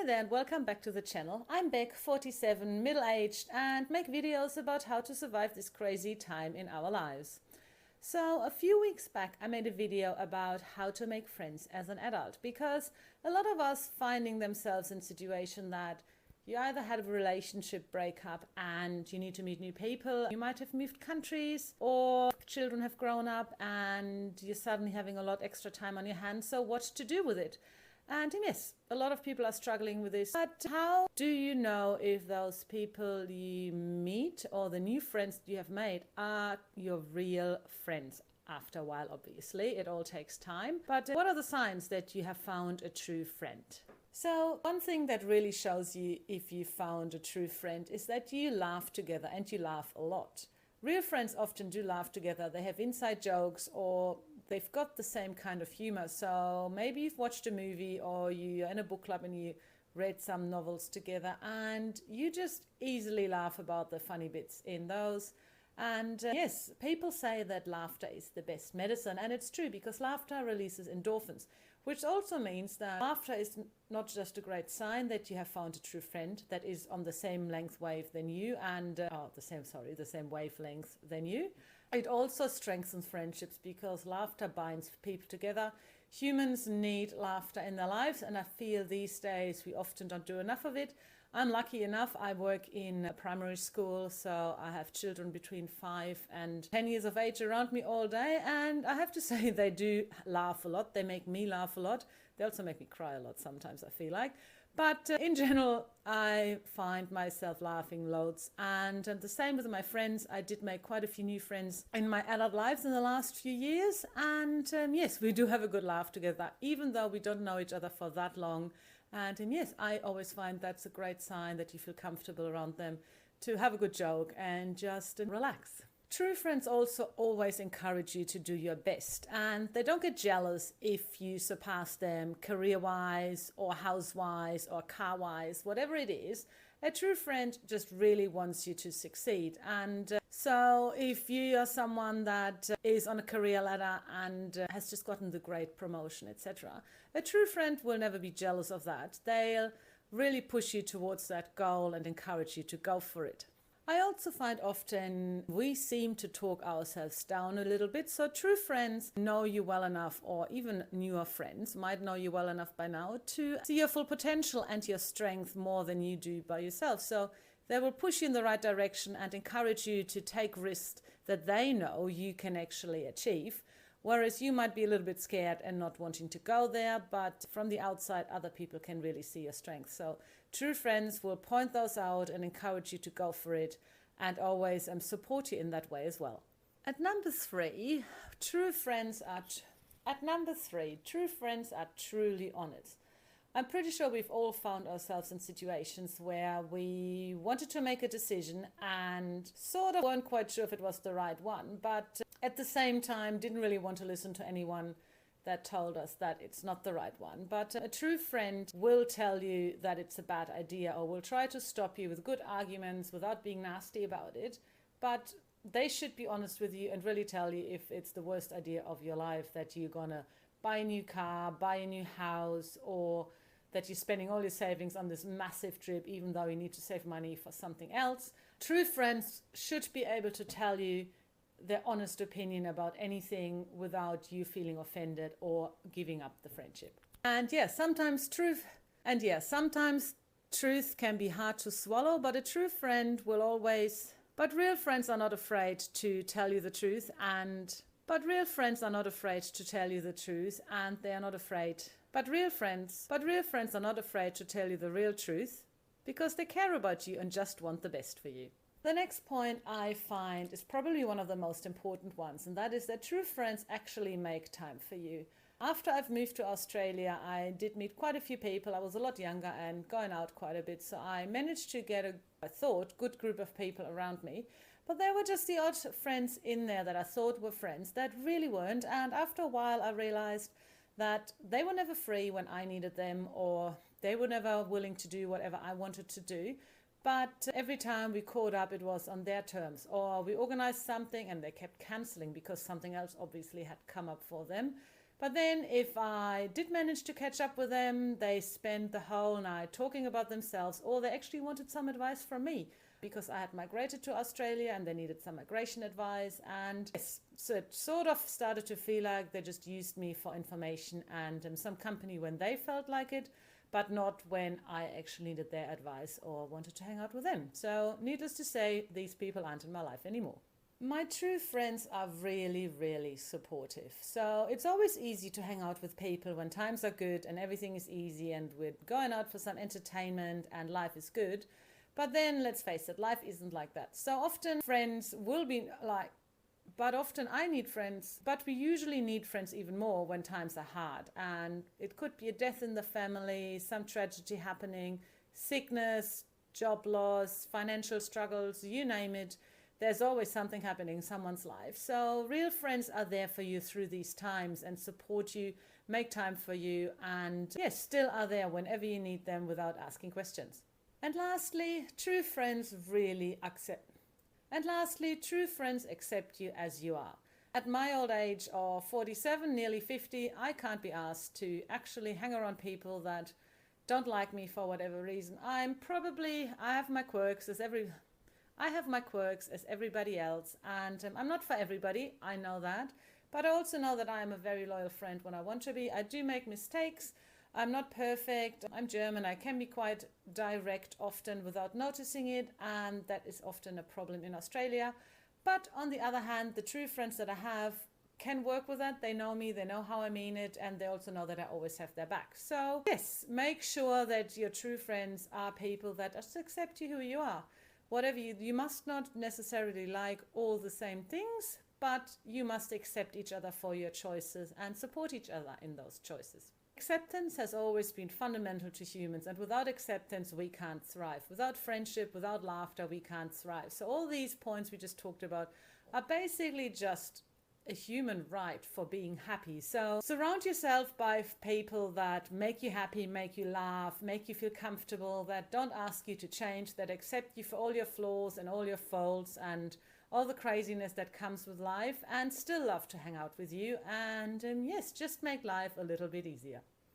there and welcome back to the channel. I'm Beck, 47, middle-aged, and make videos about how to survive this crazy time in our lives. So a few weeks back I made a video about how to make friends as an adult, because a lot of us finding themselves in a situation that you either had a relationship breakup and you need to meet new people, you might have moved countries, or children have grown up and you're suddenly having a lot extra time on your hands, so what to do with it? And yes, a lot of people are struggling with this. But how do you know if those people you meet or the new friends you have made are your real friends? After a while, obviously, it all takes time. But what are the signs that you have found a true friend? So one thing that really shows you if you found a true friend is that you laugh together, and you laugh a lot. Real friends often do laugh together. They have inside jokes, or they've got the same kind of humor. So maybe you've watched a movie or you're in a book club and you read some novels together and you just easily laugh about the funny bits in those. And yes, people say that laughter is the best medicine, and it's true, because laughter releases endorphins, which also means that laughter is not just a great sign that you have found a true friend that is on the same length wave than you and the same wavelength than you. It also strengthens friendships because laughter binds people together. Humans need laughter in their lives, and I feel these days we often don't do enough of it. I'm lucky enough, I work in a primary school, so I have children between 5 and 10 years of age around me all day, and I have to say they do laugh a lot. They make me laugh a lot. They also make me cry a lot sometimes, I feel like. But in general, I find myself laughing loads. And the same with my friends. I did make quite a few new friends in my adult lives in the last few years. And yes, we do have a good laugh together, even though we don't know each other for that long. And yes, I always find that's a great sign that you feel comfortable around them to have a good joke and just relax. True friends also always encourage you to do your best, and they don't get jealous if you surpass them career-wise or house-wise or car-wise, whatever it is. A true friend just really wants you to succeed. And so if you are someone that is on a career ladder and has just gotten the great promotion, etc., a true friend will never be jealous of that. They'll really push you towards that goal and encourage you to go for it. I also find often we seem to talk ourselves down a little bit. So true friends know you well enough, or even newer friends might know you well enough by now to see your full potential and your strength more than you do by yourself. So they will push you in the right direction and encourage you to take risks that they know you can actually achieve. Whereas you might be a little bit scared and not wanting to go there, but from the outside, other people can really see your strength. So true friends will point those out and encourage you to go for it, and always support you in that way as well. At number three, true friends are truly honest. I'm pretty sure we've all found ourselves in situations where we wanted to make a decision and sort of weren't quite sure if it was the right one, but at the same time didn't really want to listen to anyone that told us that it's not the right one. But a true friend will tell you that it's a bad idea, or will try to stop you with good arguments without being nasty about it. But they should be honest with you and really tell you if it's the worst idea of your life, that you're gonna buy a new car, buy a new house, or that you're spending all your savings on this massive trip even though you need to save money for something else. True friends should be able to tell you their honest opinion about anything without you feeling offended or giving up the friendship. And sometimes truth can be hard to swallow, but a true friend will always... But real friends are not afraid to tell you the truth, and they are not afraid to tell you the real truth, because they care about you and just want the best for you. The next point I find is probably one of the most important ones, and that is that true friends actually make time for you. After I've moved to Australia, I did meet quite a few people. I was a lot younger and going out quite a bit, so I managed to get I thought, good group of people around me. But there were just the odd friends in there that I thought were friends that really weren't, and after a while I realized that they were never free when I needed them, or they were never willing to do whatever I wanted to do. But every time we caught up, it was on their terms, or we organized something and they kept canceling because something else obviously had come up for them. But then if I did manage to catch up with them, they spent the whole night talking about themselves, or they actually wanted some advice from me because I had migrated to Australia and they needed some migration advice. And yes, so it sort of started to feel like they just used me for information and some company when they felt like it, but not when I actually needed their advice or wanted to hang out with them. So needless to say, these people aren't in my life anymore. My true friends are really, really supportive. So it's always easy to hang out with people when times are good and everything is easy and we're going out for some entertainment and life is good. But then let's face it, life isn't like that. So often friends will be like, but often I need friends, but we usually need friends even more when times are hard. And it could be a death in the family, some tragedy happening, sickness, job loss, financial struggles, you name it. There's always something happening in someone's life. So real friends are there for you through these times and support you, make time for you, and yes, still are there whenever you need them without asking questions. And lastly, true friends accept you as you are. At my old age of 47, nearly 50, I can't be asked to actually hang around people that don't like me for whatever reason. I have my quirks as everybody else, and I'm not for everybody, I know that, but I also know that I am a very loyal friend when I want to be. I do make mistakes, I'm not perfect, I'm German, I can be quite direct often without noticing it, and that is often a problem in Australia. But on the other hand, the true friends that I have can work with that. They know me, they know how I mean it, and they also know that I always have their back. So yes, make sure that your true friends are people that just accept you who you are. Whatever you must not necessarily like all the same things, but you must accept each other for your choices and support each other in those choices. Acceptance has always been fundamental to humans, and without acceptance we can't thrive. Without friendship, without laughter, we can't thrive. So all these points we just talked about are basically just a human right for being happy. So surround yourself by people that make you happy, make you laugh, make you feel comfortable, that don't ask you to change, that accept you for all your flaws and all your faults and all the craziness that comes with life, and still love to hang out with you, and yes, just make life a little bit easier.